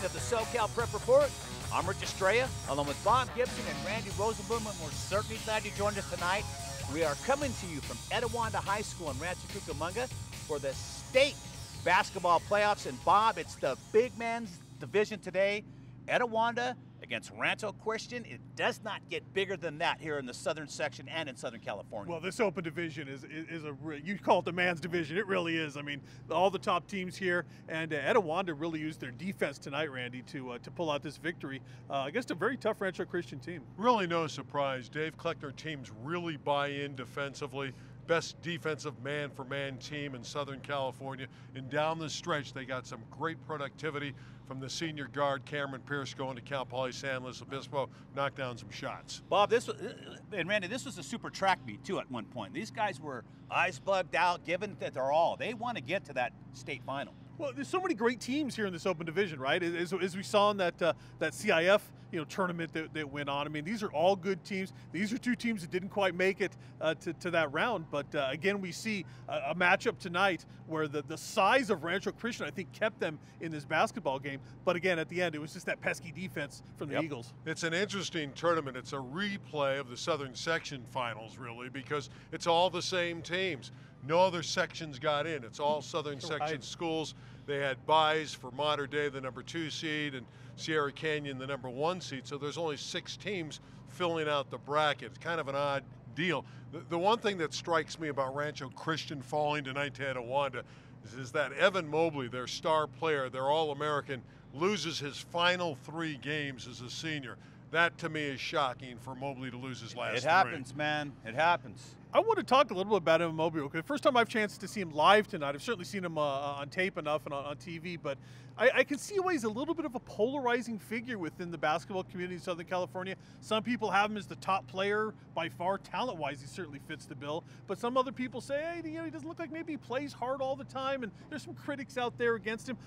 edition of the SoCal Prep Report. I'm Rich Estrella, along with Bob Gibson and Randy Rosenblum, and we're certainly glad you joined us tonight. We are coming to you from Etiwanda High School in Rancho Cucamonga for the state basketball playoffs. And Bob, it's the big men's division today. Etiwanda against Rancho Christian. It does not get bigger than that here in the Southern Section and in Southern California. Well, this open division is you call it the man's division. It really is. I mean, all the top teams here, and Etiwanda really used their defense tonight, Randy, to pull out this victory against a very tough Rancho Christian team. Really no surprise. Dave Kleckner teams really buy in defensively. Best defensive man-for-man team in Southern California. And down the stretch, they got some great productivity from the senior guard, Cameron Pierce, going to Cal Poly San Luis Obispo, knocked down some shots. Bob, this was, and Randy, this was a super track meet, too, at one point. These guys were eyes bugged out, giving it their all. They want to get to that state final. Well, there's so many great teams here in this open division, right? As we saw in that CIF tournament that went on. I mean, these are all good teams. These are two teams that didn't quite make it to that round. But again, we see a matchup tonight where the size of Rancho Christian, I think, kept them in this basketball game. But again, at the end, it was just that pesky defense from the Eagles. It's an interesting tournament. It's a replay of the Southern Section finals, really, because it's all the same teams. No other sections got in. It's all Southern Section schools. They had byes for Mater Dei, the #2 seed, and Sierra Canyon, the #1 seed. So there's only 6 teams filling out the bracket. It's kind of an odd deal. The one thing that strikes me about Rancho Christian falling tonight to Etiwanda is that Evan Mobley, their star player, their All-American, loses his final 3 games as a senior. That, to me, is shocking for Mobley to lose his last 3. It happens, man. It happens. I want to talk a little bit about Evan Mobley. The first time I've chanced to see him live tonight. I've certainly seen him on tape enough and on TV, but I can see why he's a little bit of a polarizing figure within the basketball community in Southern California. Some people have him as the top player by far. Talent-wise, he certainly fits the bill. But some other people say, hey, he doesn't look like maybe he plays hard all the time, and there's some critics out there against him.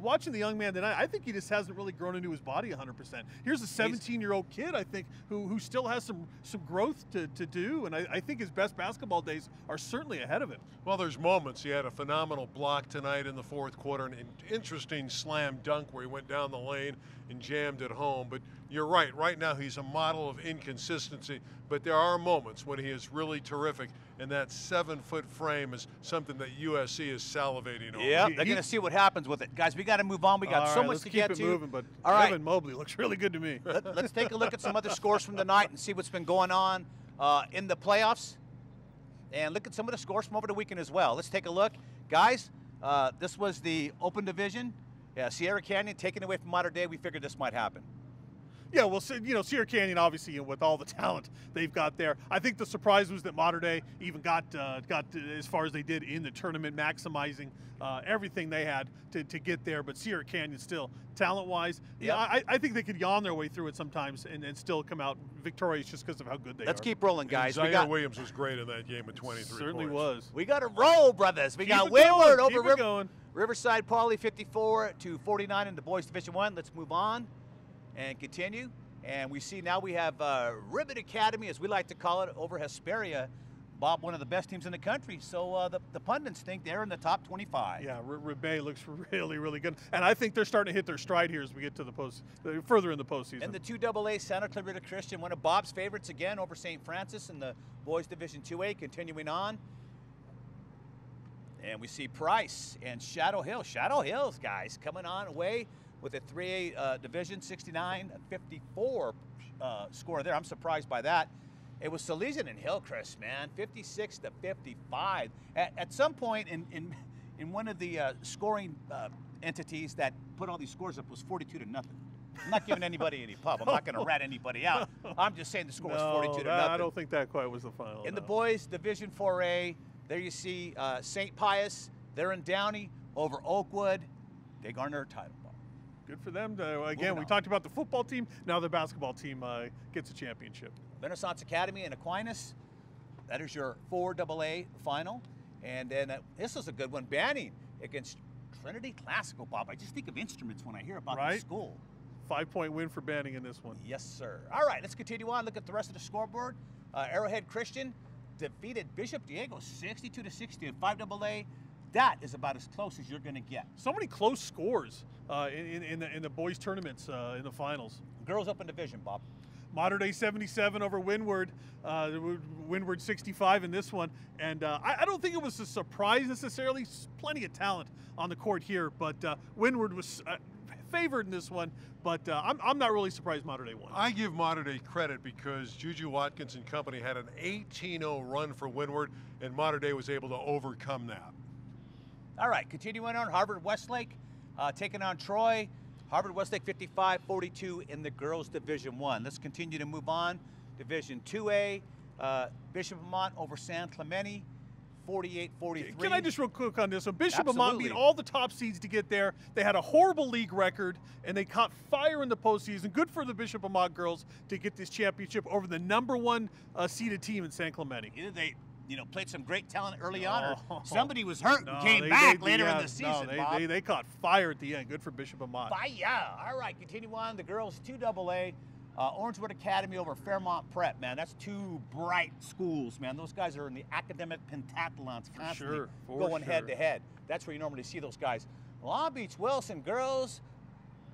Watching the young man tonight, I think he just hasn't really grown into his body 100%. Here's a 17-year-old kid, I think, who still has some growth to do, and I think his best basketball days are certainly ahead of him. Well, there's moments. He had a phenomenal block tonight in the 4th quarter, and an interesting slam dunk where he went down the lane and jammed it home. But you're right. Right now he's a model of inconsistency, but there are moments when he is really terrific, and that 7-foot frame is something that USC is salivating over. Yeah, they're going to see what happens with it. Guys, we got to move on. We got so much to get to. Let's keep it moving, but Evan Mobley looks really good to me. Let's take a look at some other scores from the night and see what's been going on in the playoffs. And look at some of the scores from over the weekend as well. Let's take a look. Guys, this was the open division. Yeah, Sierra Canyon taken away from Mater Dei. We figured this might happen. Yeah, well, Sierra Canyon, obviously, with all the talent they've got there. I think the surprise was that Mater Dei even got as far as they did in the tournament, maximizing everything they had to get there. But Sierra Canyon still, talent-wise, I think they could yawn their way through it sometimes and still come out victorious just because of how good they are. Let's keep rolling, guys. Zaire Williams was great in that game at 23 Certainly points. was. We got to roll, brothers. We got Wayward over Riverside Poly 54-49 in the boys Division 1. Let's move on and continue. And we see now we have Ribbit Academy, as we like to call it, over Hesperia. Bob, one of the best teams in the country. So the pundits think they're in the top 25. Yeah, Ribbit looks really, really good. And I think they're starting to hit their stride here as we get to the further in the postseason. And the 2AA Santa Clarita Christian, one of Bob's favorites again over St. Francis in the boys Division 2A, continuing on. And we see Price and Shadow Hill. Shadow Hills, guys, coming on away with a 3A division, 69-54 score there. I'm surprised by that. It was Salesian and Hillcrest, man, 56-55. At some point in one of the scoring entities that put all these scores up was 42-0. I'm not giving anybody any pub. I'm not going to rat anybody out. I'm just saying the score was 42-0. I don't think that quite was the final. In the boys Division 4A, there you see St. Pius. They're in Downey over Oakwood. They garner a title. Good for them. Again, we talked about the football team. Now the basketball team gets a championship. Renaissance Academy in Aquinas. That is your 4AA final. And then this is a good one. Banning against Trinity Classical, Bob. I just think of instruments when I hear about this school. 5-point win for Banning in this one. Yes, sir. All right, let's continue on. Look at the rest of the scoreboard. Arrowhead Christian defeated Bishop Diego 62-60 in 5AA. that is about as close as you're going to get. So many close scores in the boys tournaments in the finals. Girls Open Division, Bob. Mater Dei 77 over Windward, Windward 65 in this one. And I don't think it was a surprise necessarily. Plenty of talent on the court here, but Windward was favored in this one. But I'm not really surprised Mater Dei won. I give Mater Dei credit because Juju Watkins and company had an 18-0 run for Windward, and Mater Dei was able to overcome that. All right, continuing on, Harvard-Westlake taking on Troy. Harvard-Westlake 55-42 in the girls' Division I. Let's continue to move on. Division 2A, Bishop Amat over San Clemente, 48-43. Can I just real quick on this? So Bishop Absolutely. Amat beat all the top seeds to get there. They had a horrible league record, and they caught fire in the postseason. Good for the Bishop Amat girls to get this championship over the #1 seeded team in San Clemente. Either they played some great talent early on, or somebody was hurt and came they back later in the season, No, Bob. they caught fire at the end. Good for Bishop Amat. Fire! All right, continue on. The girls 2AA, Orangewood Academy over Fairmont Prep. Man, that's two bright schools, man. Those guys are in the academic pentathlons constantly going head to head. That's where you normally see those guys. Long Beach Wilson girls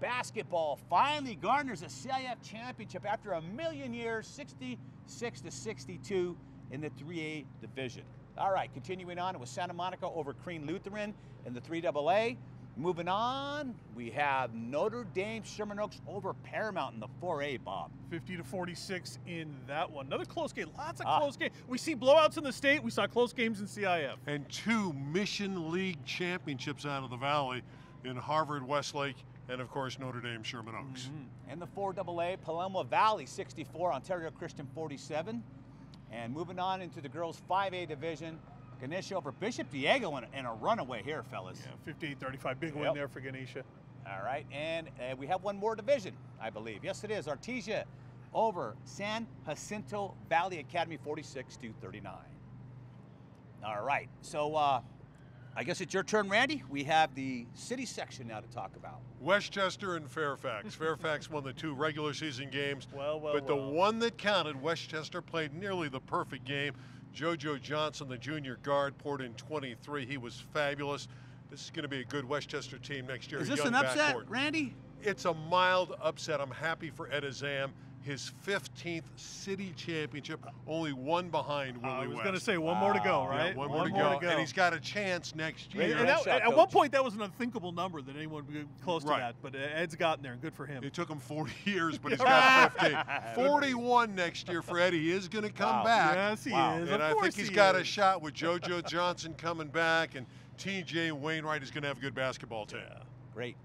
basketball finally garners a CIF championship after a million years, 66-62 in the 3A division. All right, continuing on, it was Santa Monica over Crean Lutheran in the 3AA. Moving on, we have Notre Dame Sherman Oaks over Paramount in the 4A, Bob. 50-46 in that one. Another close game. Lots of close games. We see blowouts in the state. We saw close games in CIF. And 2 Mission League championships out of the Valley in Harvard-Westlake and, of course, Notre Dame Sherman Oaks. In the 4AA, Paloma Valley 64, Ontario Christian 47. And moving on into the girls 5A division, Ganesha over Bishop Diego in a runaway here, fellas. Yeah, 58-35, big win there for Ganesha. All right, and we have one more division, I believe. Yes, it is. Artesia over San Jacinto Valley Academy, 46-39. All right, so I guess it's your turn, Randy. We have the city section now to talk about. Westchester and Fairfax. Fairfax won the 2 regular season games, but the one that counted, Westchester played nearly the perfect game. JoJo Johnson, the junior guard, poured in 23. He was fabulous. This is going to be a good Westchester team next year. Is this an upset, Randy? It's a mild upset. I'm happy for Ed Azam. His 15th city championship, only one behind Willie West. I was going to say one more to go, right? Yeah, one more to go. And he's got a chance next year. And at one point, that was an unthinkable number that anyone would be close to that. But Ed's gotten there, and good for him. It took him 40 years, but he's got 15. 41 next year for Eddie. He is going to come back. Yes, he is. And I think he's got a shot with JoJo Johnson coming back, and TJ Wainwright is going to have a good basketball team. Yeah. Great.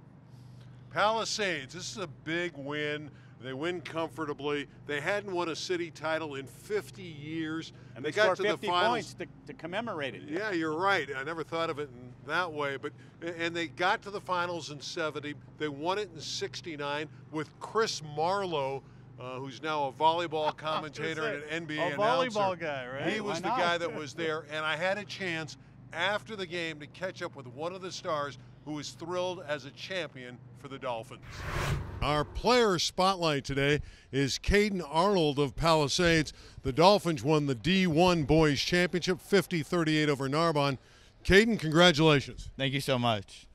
Palisades, this is a big win. They win comfortably. They hadn't won a city title in 50 years. And they got scored to 50 the finals. points to commemorate it. Yeah, you're right. I never thought of it in that way. And they got to the finals in 70. They won it in 69 with Chris Marlowe, who's now a volleyball commentator and an NBA announcer. Volleyball guy, right? He was the guy that was there. And I had a chance after the game to catch up with one of the stars who was thrilled as a champion for the Dolphins. Our player spotlight today is Caden Arnold of Palisades. The Dolphins won the D1 Boys Championship, 50-38 over Narbonne. Caden, congratulations. Thank you so much.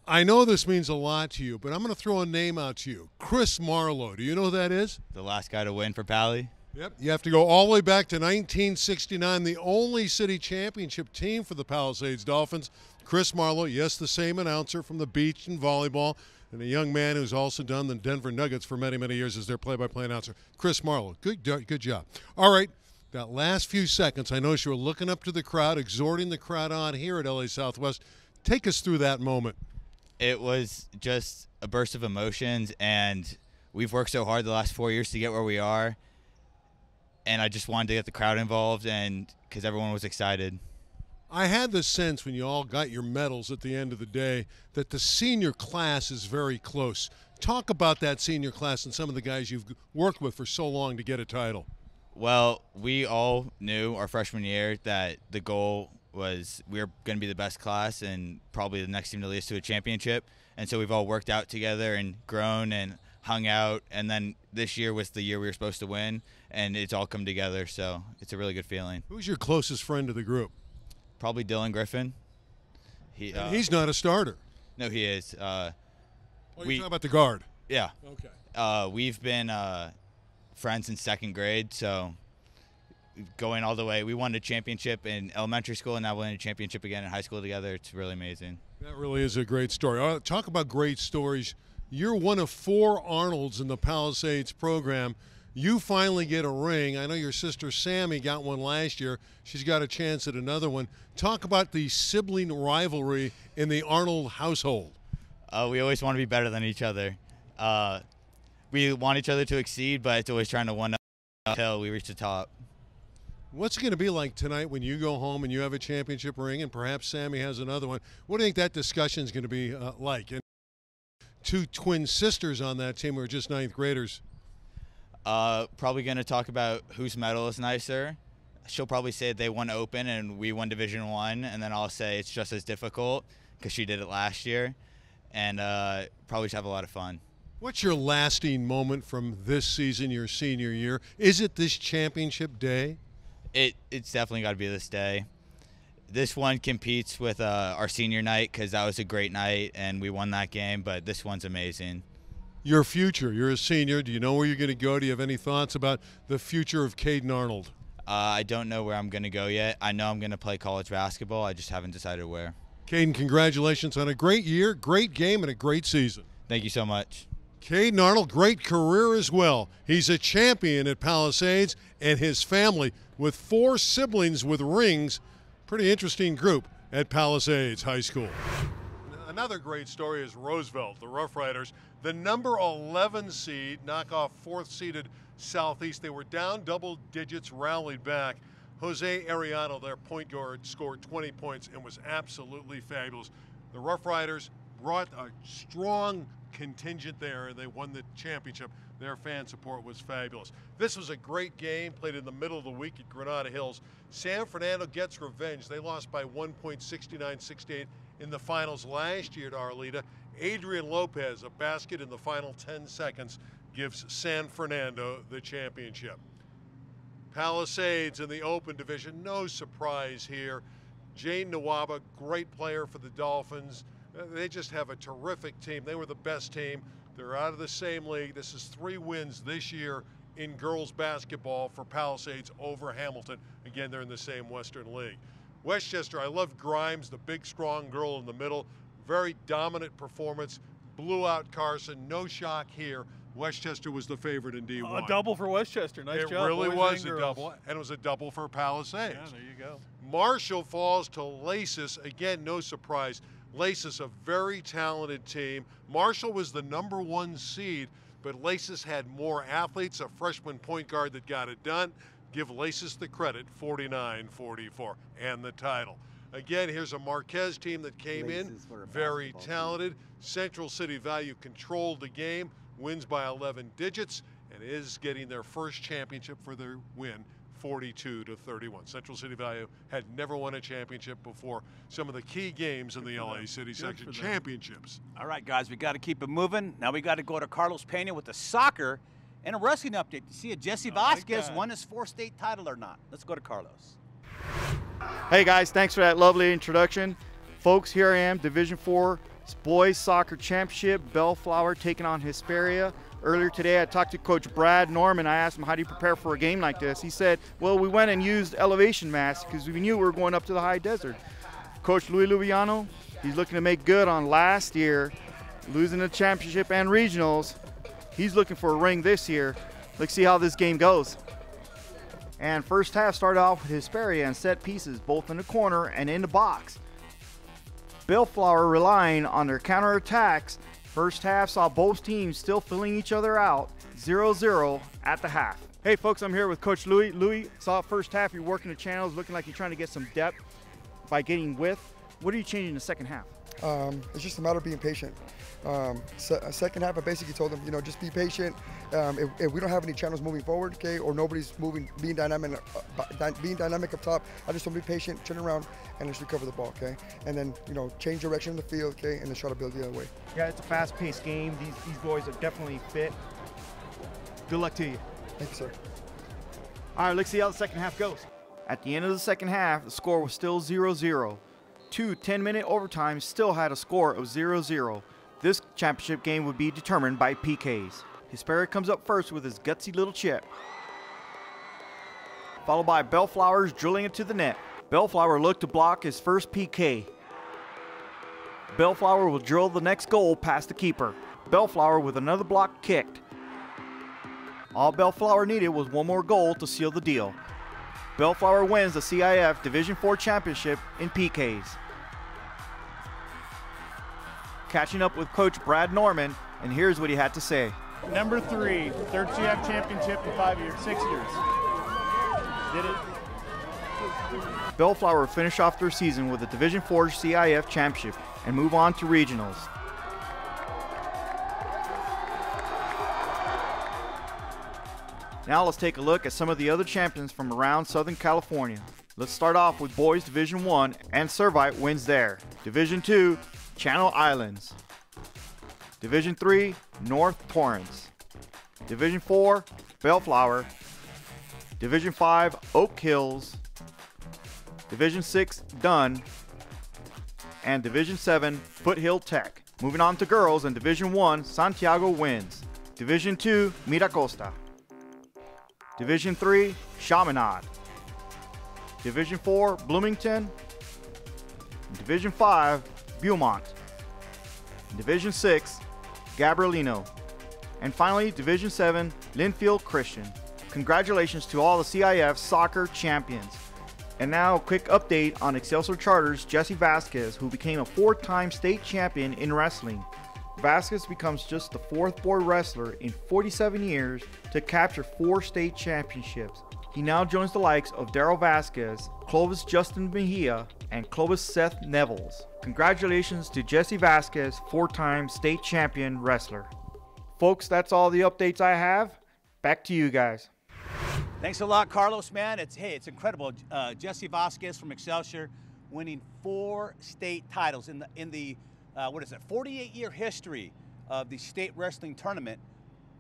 I know this means a lot to you, but I'm going to throw a name out to you. Chris Marlowe. Do you know who that is? The last guy to win for Pally. Yep. You have to go all the way back to 1969, the only city championship team for the Palisades Dolphins. Chris Marlowe, yes, the same announcer from the beach and volleyball, and a young man who's also done the Denver Nuggets for many, many years as their play-by-play announcer. Chris Marlowe, good job. All right, that last few seconds, I noticed you were looking up to the crowd, exhorting the crowd on here at LA Southwest. Take us through that moment. It was just a burst of emotions, and we've worked so hard the last 4 years to get where we are, and I just wanted to get the crowd involved, and because everyone was excited. I had the sense when you all got your medals at the end of the day that the senior class is very close. Talk about that senior class and some of the guys you've worked with for so long to get a title. Well, we all knew our freshman year that the goal was we were going to be the best class and probably the next team to lead us to a championship. And so we've all worked out together and grown and hung out. And then this year was the year we were supposed to win, and it's all come together. So it's a really good feeling. Who's your closest friend to the group? Probably Dylan Griffin. He's not a starter. No, he is. You're talking about the guard. Yeah. Okay. We've been friends in second grade, so going all the way. We won a championship in elementary school, and now winning a championship again in high school together. It's really amazing. That really is a great story. Talk about great stories. You're one of 4 Arnolds in the Palisades program. You finally get a ring. I know your sister Sammy got one last year. She's got a chance at another one. Talk about the sibling rivalry in the Arnold household. We always want to be better than each other. We want each other to exceed, but it's always trying to one up until we reach the top. What's it going to be like tonight when you go home and you have a championship ring and perhaps Sammy has another one? What do you think that discussion is going to be like? And 2 twin sisters on that team who are just 9th graders. Probably going to talk about whose medal is nicer. She'll probably say they won Open and we won Division I, and then I'll say it's just as difficult because she did it last year, and probably just have a lot of fun. What's your lasting moment from this season, your senior year? Is it this championship day? It's definitely got to be this day. This one competes with our senior night because that was a great night and we won that game, but this one's amazing. Your future, you're a senior. Do you know where you're going to go? Do you have any thoughts about the future of Caden Arnold? I don't know where I'm going to go yet. I know I'm going to play college basketball. I just haven't decided where. Caden, congratulations on a great year, great game, and a great season. Thank you so much. Caden Arnold, great career as well. He's a champion at Palisades, and his family, with 4 siblings with rings, pretty interesting group at Palisades High School. Another great story is Roosevelt, the Rough Riders, the number 11 seed, knock off 4th seeded Southeast. They were down double digits, rallied back. Jose Arellano, their point guard, scored 20 points and was absolutely fabulous. The Rough Riders brought a strong contingent there, and they won the championship. Their fan support was fabulous. This was a great game, played in the middle of the week at Granada Hills. San Fernando gets revenge. They lost by 1 point, 69-68 in the finals last year to Arleta. Adrian Lopez, a basket in the final 10 seconds, gives San Fernando the championship. Palisades in the Open division, no surprise here. Jane Nawaba, great player for the Dolphins. They just have a terrific team. They were the best team. They're out of the same league. This is 3 wins this year in girls basketball for Palisades over Hamilton. Again, they're in the same Western League. Westchester, I love Grimes, the big, strong girl in the middle. Very dominant performance. Blew out Carson. No shock here. Westchester was the favorite in D1. A double for Westchester. Nice job. It really boys was and a girls. double, and it was a double for Palisades. Yeah, there you go. Marshall falls to Lasis. Again, no surprise. Lasis, a very talented team. Marshall was the number 1 seed, but Lasis had more athletes, a freshman point guard that got it done. Give Lasis the credit, 49-44, and the title. Again, here's a Marquez team that came in, very talented. Central City Value controlled the game, wins by 11 digits, and is getting their first championship for their win, 42-31. Central City Value had never won a championship before some of the key games in the L.A. City Section championships. All right, guys, we got to keep it moving. Now we got to go to Carlos Pena with the soccer and a wrestling update to see if Jesse Vasquez won his 4th state title or not. Let's go to Carlos. Hey guys, thanks for that lovely introduction. Folks, here I am, Division IV Boys Soccer Championship, Bellflower taking on Hesperia. Earlier today, I talked to Coach Brad Norman. I asked him, how do you prepare for a game like this? He said, well, we went and used elevation masks because we knew we were going up to the high desert. Coach Luviano, he's looking to make good on last year, losing the championship and regionals. He's looking for a ring this year. Let's see how this game goes. And first half started off with Hesperia and set pieces, both in the corner and in the box. Bellflower relying on their counterattacks. First half saw both teams still filling each other out, 0-0 at the half. Hey folks, I'm here with Coach Louis. Louis, saw first half you're working the channels, looking like you're trying to get some depth by getting width. What are you changing in the second half? It's just a matter of being patient. Second half, I basically told them, just be patient. If we don't have any channels moving forward, okay, or nobody's moving, being dynamic up top, I just told them be patient, turn around, and just recover the ball, okay? And then, change direction in the field, okay, and then try to build the other way. Yeah, it's a fast-paced game. These boys are definitely fit. Good luck to you. Thank you, sir. All right, let's see how the second half goes. At the end of the second half, the score was still 0-0. Two 10-minute overtimes still had a score of 0-0. This championship game would be determined by PKs. Hesperia comes up first with his gutsy little chip, followed by Bellflower's drilling it to the net. Bellflower looked to block his first PK. Bellflower will drill the next goal past the keeper. Bellflower with another block kicked. All Bellflower needed was one more goal to seal the deal. Bellflower wins the CIF Division IV Championship in PKs. Catching up with Coach Brad Norman, and here's what he had to say. Number 3, third CIF championship in 6 years. Did it. Bellflower finish off their season with a Division IV CIF Championship and move on to regionals. Now let's take a look at some of the other champions from around Southern California. Let's start off with Boys Division I, and Servite wins there. Division II, Channel Islands. Division III, North Torrance. Division IV, Bellflower. Division V, Oak Hills. Division VI, Dunn. And Division VII, Foothill Tech. Moving on to girls in Division I, Santiago wins. Division II, Miracosta. Division III, Chaminade. Division IV, Bloomington. Division V, Beaumont. Division VI, Gabrielino. And finally, Division VII, Linfield Christian. Congratulations to all the CIF soccer champions. And now a quick update on Excelsior Charter's Jesse Vasquez, who became a 4-time state champion in wrestling. Vasquez becomes just the 4th board wrestler in 47 years to capture 4 state championships. He now joins the likes of Daryl Vasquez, Clovis Justin Mejia, and Clovis Seth Nevels. Congratulations to Jesse Vasquez, 4-time state champion wrestler. Folks, that's all the updates I have. Back to you guys. Thanks a lot, Carlos, man. It's incredible. Jesse Vasquez from Excelsior winning 4 state titles in the 48-year history of the state wrestling tournament.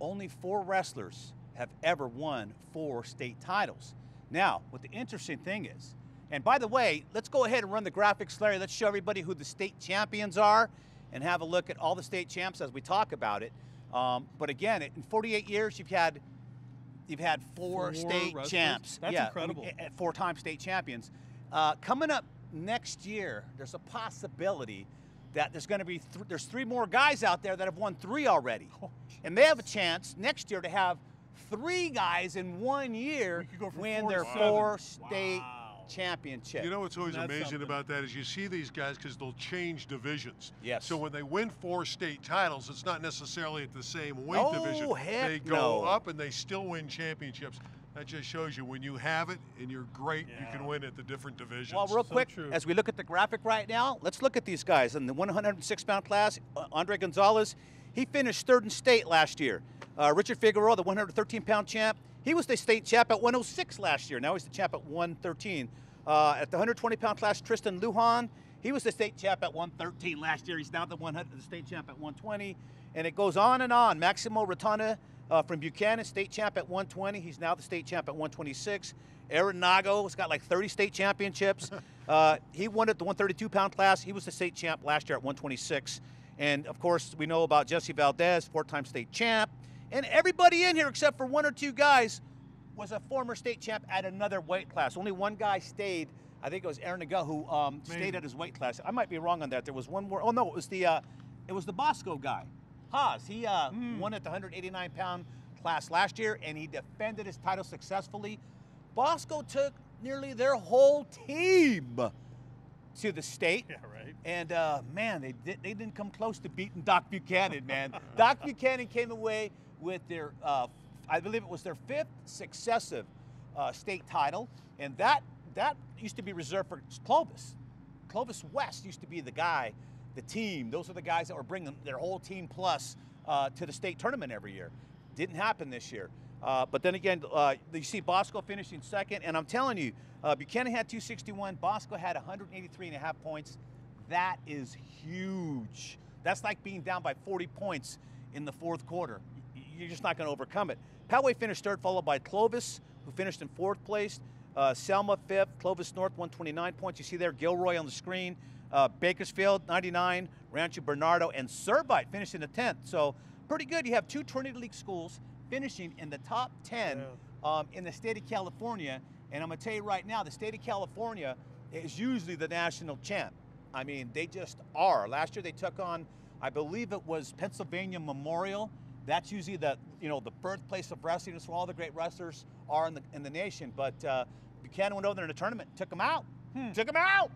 Only 4 wrestlers have ever won 4 state titles. Now, what the interesting thing is, and by the way, let's go ahead and run the graphics, Larry. Let's show everybody who the state champions are and have a look at all the state champs as we talk about it. But again, in 48 years, you've had 4 state wrestlers? champs. That's incredible. 4-time state champions. Coming up next year, there's a possibility that there's going to be there's 3 more guys out there that have won 3 already, and they have a chance next year to have 3 guys in 1 year win their 4 state championships. You know what's always That's amazing something. about that is you see these guys because they'll change divisions. Yes. So when they win 4 state titles, it's not necessarily at the same weight division. Heck They go no. up and they still win championships. That just shows you when you have it and you're great, you can win at the different divisions. Well, real quick, true. as we look at the graphic right now, let's look at these guys. In the 106-pound class, Andre Gonzalez, he finished 3rd in state last year. Richard Figueroa, the 113-pound champ, he was the state champ at 106 last year. Now he's the champ at 113. At the 120-pound class, Tristan Lujan, he was the state champ at 113 last year. He's now the state champ at 120. And it goes on and on. Maximo Rotana from Buchanan, state champ at 120. He's now the state champ at 126. Aaron Nago has got like 30 state championships. He won at the 132-pound class. He was the state champ last year at 126. And, of course, we know about Jesse Valdez, 4-time state champ. And everybody in here except for 1 or 2 guys was a former state champ at another weight class. Only 1 guy stayed. I think it was Aaron Nago who stayed at his weight class. I might be wrong on that. There was one more. Oh, no, it was the Bosco guy. Haas. He won at the 189-pound class last year, and he defended his title successfully. Bosco took nearly their whole team to the state. Yeah, right. And, man, they didn't come close to beating Doc Buchanan, man. Doc Buchanan came away with their, I believe it was their 5th successive state title, and that used to be reserved for Clovis. Clovis West used to be the guy, the team. Those are the guys that were bringing their whole team plus to the state tournament every year. Didn't happen this year. But then again, you see Bosco finishing 2nd, and I'm telling you, Buchanan had 261. Bosco had 183.5 points. That is huge. That's like being down by 40 points in the 4th quarter. You're just not going to overcome it. Poway finished 3rd, followed by Clovis, who finished in 4th place. Selma 5th, Clovis North 129 points. You see there Gilroy on the screen, Bakersfield 99, Rancho Bernardo, and Servite finished in the 10th. So pretty good. You have 2 Trinity League schools finishing in the top 10 in the state of California. And I'm going to tell you right now, the state of California is usually the national champ. I mean, they just are. Last year they took on, I believe it was Pennsylvania Memorial. That's usually the birthplace of wrestling. That's where all the great wrestlers are in the nation. But Buchanan went over there in the tournament, took them out. Took them out.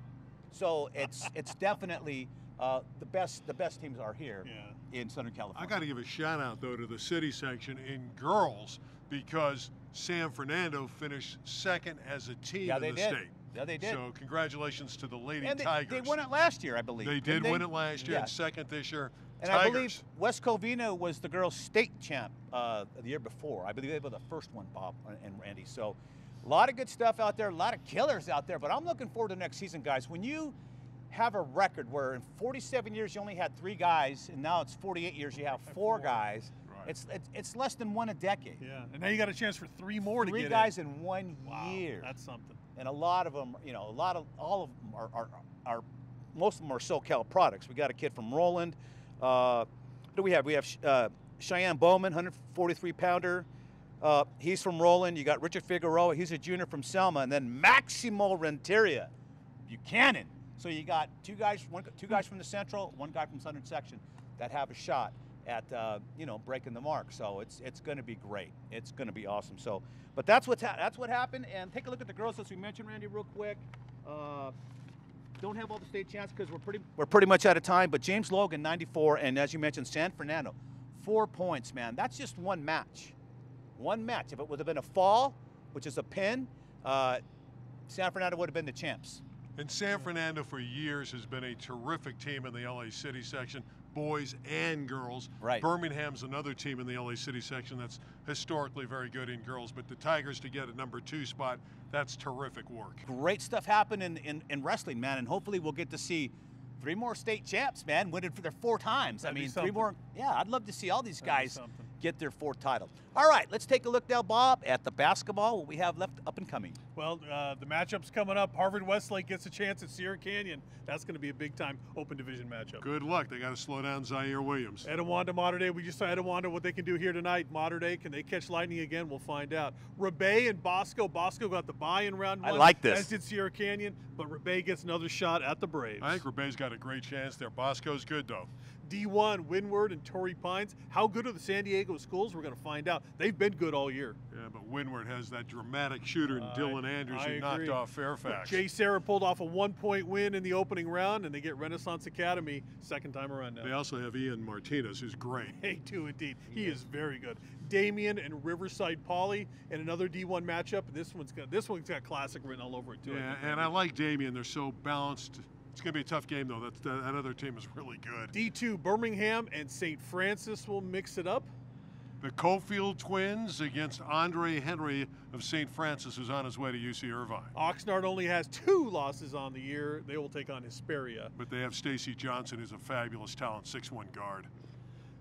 So it's definitely the best teams are here in Southern California. I got to give a shout out though to the city section in girls because San Fernando finished 2nd as a team in the state. Yeah, they did. So congratulations to the Lady and Tigers. They won it last year, I believe. They did win it last year, and 2nd this year. And Tigers. I believe West Covina was the girls' state champ the year before. I believe they were the first one, Bob and Randy. So a lot of good stuff out there, a lot of killers out there. But I'm looking forward to next season, guys. When you have a record where in 47 years you only had 3 guys, and now it's 48 years you have 4 guys. It's less than 1 a decade. Yeah, and now you got a chance for 3 more to get 3 guys in 1 year. That's something. And a lot of them, all of them are most of them are SoCal products. We got a kid from Roland. What do we have? We have Cheyenne Bowman, 143-pounder. He's from Roland. You got Richard Figueroa. He's a junior from Selma. And then Maximo Renteria, Buchanan. So you got 2 guys from the Central, 1 guy from Southern Section that have a shot at breaking the mark. So it's going to be great. It's going to be awesome. So, but that's what happened. And take a look at the girls as we mentioned, Randy, real quick. Don't have all the state champs because we're pretty much out of time. But James Logan, 94, and as you mentioned, San Fernando, 4 points, man. That's just 1 match. 1 match. If it would have been a fall, which is a pin, San Fernando would have been the champs. And San Fernando for years has been a terrific team in the LA City section, boys and girls. Right. Birmingham's another team in the LA City section that's historically very good in girls, but the Tigers to get a number 2 spot, that's terrific work. Great stuff happened in wrestling, man, and hopefully we'll get to see 3 more state champs, man, win it for their 4 times. That'd I mean, be 3 more. Yeah, I'd love to see all these guys something. get their 4th title. All right, let's take a look now, Bob, at the basketball, what we have left up and coming. Well, the matchup's coming up. Harvard-Westlake gets a chance at Sierra Canyon. That's going to be a big-time open division matchup. Good luck. They got to slow down Zaire Williams. Etiwanda, Mater Dei. We just saw Etiwanda, what they can do here tonight. Mater Dei, can they catch lightning again? We'll find out. Rebay and Bosco. Bosco got the bye in round 1. I like this. As did Sierra Canyon, but Rebay gets another shot at the Braves. I think Rebay's got a great chance there. Bosco's good, though. D1, Windward and Torrey Pines. How good are the San Diego schools? We're going to find out. They've been good all year. Yeah, but Windward has that dramatic shooter in Dylan Andrews who knocked off Fairfax. Jay Serra pulled off a 1-point win in the opening round, and they get Renaissance Academy 2nd time around now. They also have Ian Martinez, who's great. They do indeed. He is very good. Damien and Riverside Poly in another D1 matchup. This one's got classic written all over it too. Yeah, and I like Damien. They're so balanced. It's going to be a tough game, though. That other team is really good. D2, Birmingham and St. Francis will mix it up. The Cofield twins against Andre Henry of St. Francis, who's on his way to UC Irvine. Oxnard only has 2 losses on the year. They will take on Hesperia. But they have Stacy Johnson, who's a fabulous talent, 6'1" guard.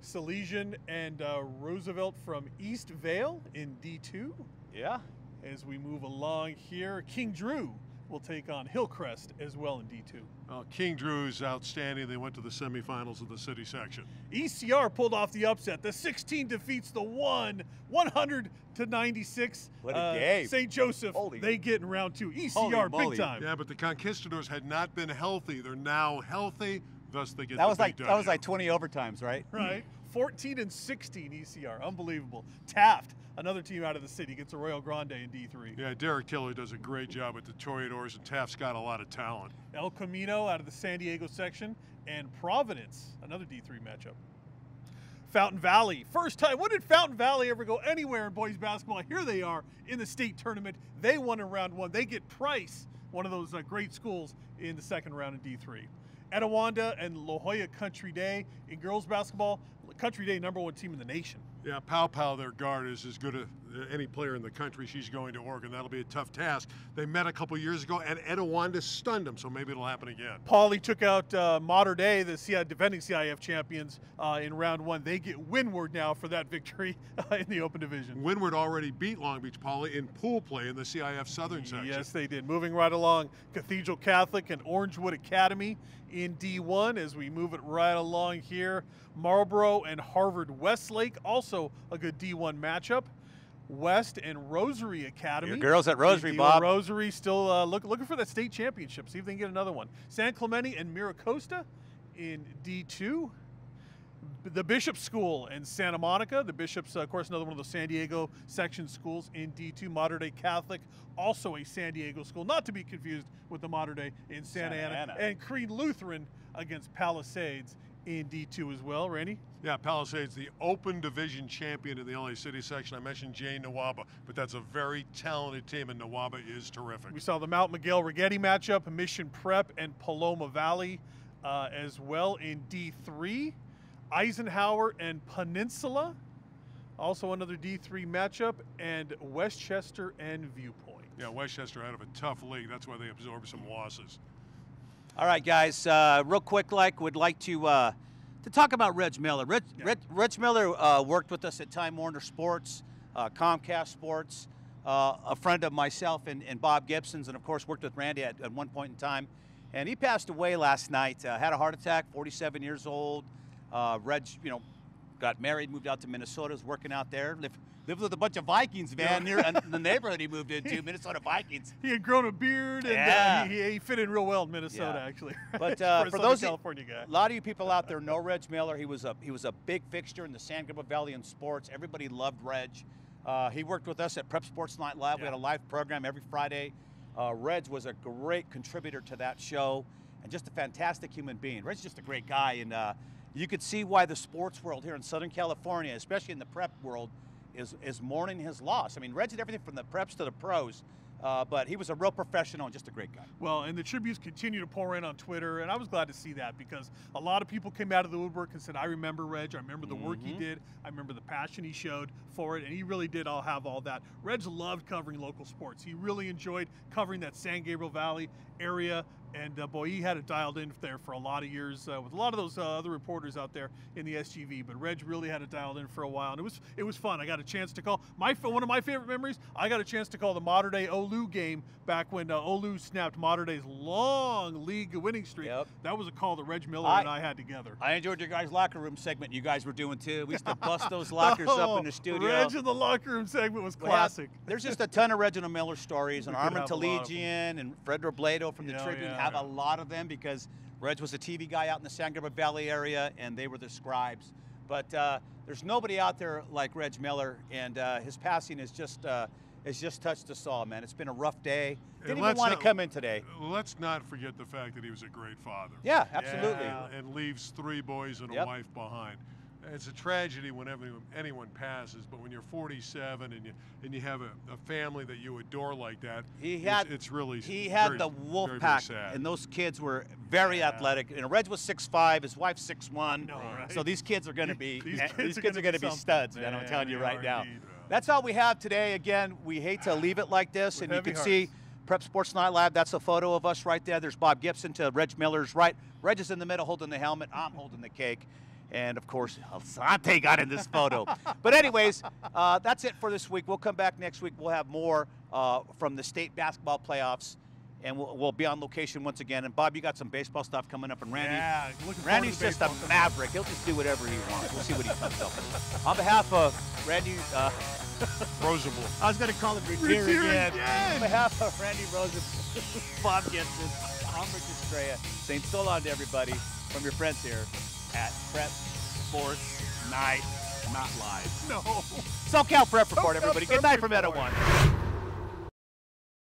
Salesian and Roosevelt from East Vale in D2. Yeah. As we move along here, King Drew will take on Hillcrest as well in D2. Well, King Drew is outstanding. They went to the semifinals of the city section. ECR pulled off the upset. The 16 defeats the 100-96. What a game. St. Joseph, they get in round 2. ECR big time. Yeah, but the Conquistadors had not been healthy. They're now healthy, thus they get that was the like big That was like 20 overtimes, right? Right. 14-16 ECR. Unbelievable. Taft, another team out of the city, gets a Royal Grande in D3. Yeah, Derek Tiller does a great job with the Toreadors, and Taft's got a lot of talent. El Camino out of the San Diego section, and Providence, another D3 matchup. Fountain Valley, first time. When did Fountain Valley ever go anywhere in boys basketball? Here they are in the state tournament. They won in round 1. They get Price, one of those great schools, in the 2nd round in D3. Etiwanda and La Jolla Country Day in girls basketball. Country Day, #1 team in the nation. Yeah, Pow, their guard, is as good as any player in the country. She's going to Oregon. That'll be a tough task. They met a couple years ago, and Etiwanda stunned them, so maybe it'll happen again. Pauly took out Mater Dei, the defending CIF champions, in round 1. They get Windward now for that victory in the open division. Windward already beat Long Beach Poly in pool play in the CIF Southern Section. Yes, they did. Moving right along, Cathedral Catholic and Orangewood Academy in D1 as we move it right along here. Marlboro and Harvard-Westlake, also a good D1 matchup. West and Rosary Academy. Your girls at Rosary, Bob. Rosary still looking for that state championship. See if they can get another one. San Clemente and Miracosta in D2. The Bishop School in Santa Monica. The Bishops, of course, another one of those San Diego section schools in D2. Mater Dei Catholic, also a San Diego school, not to be confused with the Mater Dei in Santa Ana. And Creed Lutheran against Palisades in D2 as well. Randy? Yeah, Palisades, the open division champion in the L.A. City section. I mentioned Jay Nawaba, but that's a very talented team, and Nawaba is terrific. We saw the Mount Miguel Rigetti matchup, Mission Prep and Paloma Valley as well in D3. Eisenhower and Peninsula, also another D3 matchup, and Westchester and Viewpoint. Yeah, Westchester out of a tough league. That's why they absorbed some losses. All right, guys, real quick, would like to talk about Reg Miller. Reg Miller worked with us at Time Warner Sports, Comcast Sports, a friend of myself and Bob Gibson's, and of course worked with Randy at one point in time. And he passed away last night, had a heart attack, 47 years old. Reg, got married, moved out to Minnesota, was working out there, lived with a bunch of Vikings, man, near the neighborhood he moved into, Minnesota Vikings. He had grown a beard, and he fit in real well in Minnesota, actually. But for those California guy. A lot of you people out there know Reg Miller. He was a big fixture in the San Gabriel Valley in sports. Everybody loved Reg. He worked with us at Prep Sports Night Live. We had a live program every Friday. Reg was a great contributor to that show, and just a fantastic human being. Reg's just a great guy, and you could see why the sports world here in Southern California, especially in the prep world, is mourning his loss. I mean, Reg did everything from the preps to the pros, but he was a real professional and just a great guy. Well, and the tributes continue to pour in on Twitter, and I was glad to see that because a lot of people came out of the woodwork and said, I remember Reg, I remember the work he did, I remember the passion he showed for it, and he really did have all that. Reg loved covering local sports. He really enjoyed covering that San Gabriel Valley area, and boy, he had it dialed in there for a lot of years with a lot of those other reporters out there in the SGV. But Reg really had it dialed in for a while, and it was fun. I got a chance to call one of my favorite memories. I got a chance to call the Mater Dei Olu game back when Olu snapped Mater Dei's long league winning streak. That was a call that Reg Miller and I had together. I enjoyed your guys' locker room segment you guys were doing too. We used to bust those lockers up in the studio. Reg in the locker room segment was classic. There's just a ton of Reginald Miller stories, and Armand Talegian and Fred Robledo from the Tribune have a lot of them because Reg was a TV guy out in the San Gabriel Valley area, and they were the scribes. But there's nobody out there like Reg Miller, and his passing has just touched us all, man. It's been a rough day. Didn't even want to come in today. Let's not forget the fact that he was a great father. Yeah, absolutely. And leaves 3 boys and a wife behind. It's a tragedy whenever anyone passes, but when you're 47 and you have a family that you adore like that, it's really he had the wolf pack, and those kids were very athletic. And Reg was 6'5", his wife's 6'1". Right? So these kids are going to be these kids are going to be studs, man. I'm telling you right now. Indeed. That's all we have today. Again, we hate to leave it like this, and you can see Prep Sports Night Live. That's a photo of us right there. There's Bob Gibson to Reg Miller's right. Reg is in the middle holding the helmet. I'm holding the cake. And, of course, Alzante got in this photo. But anyways, that's it for this week. We'll come back next week. We'll have more from the state basketball playoffs, and we'll be on location once again. And, Bob, you got some baseball stuff coming up. And Randy's just a maverick. He'll just do whatever he wants. We'll see what he comes up with. On behalf of Randy Rosenbluth. I was going to call him Retier again. On behalf of Randy Rosenbluth, Bob Gibson, I'm Rich Estrella, saying so long to everybody from your friends here at Prep Sports Night, not live. No. SoCal Prep Report, everybody. Good night from Etiwanda.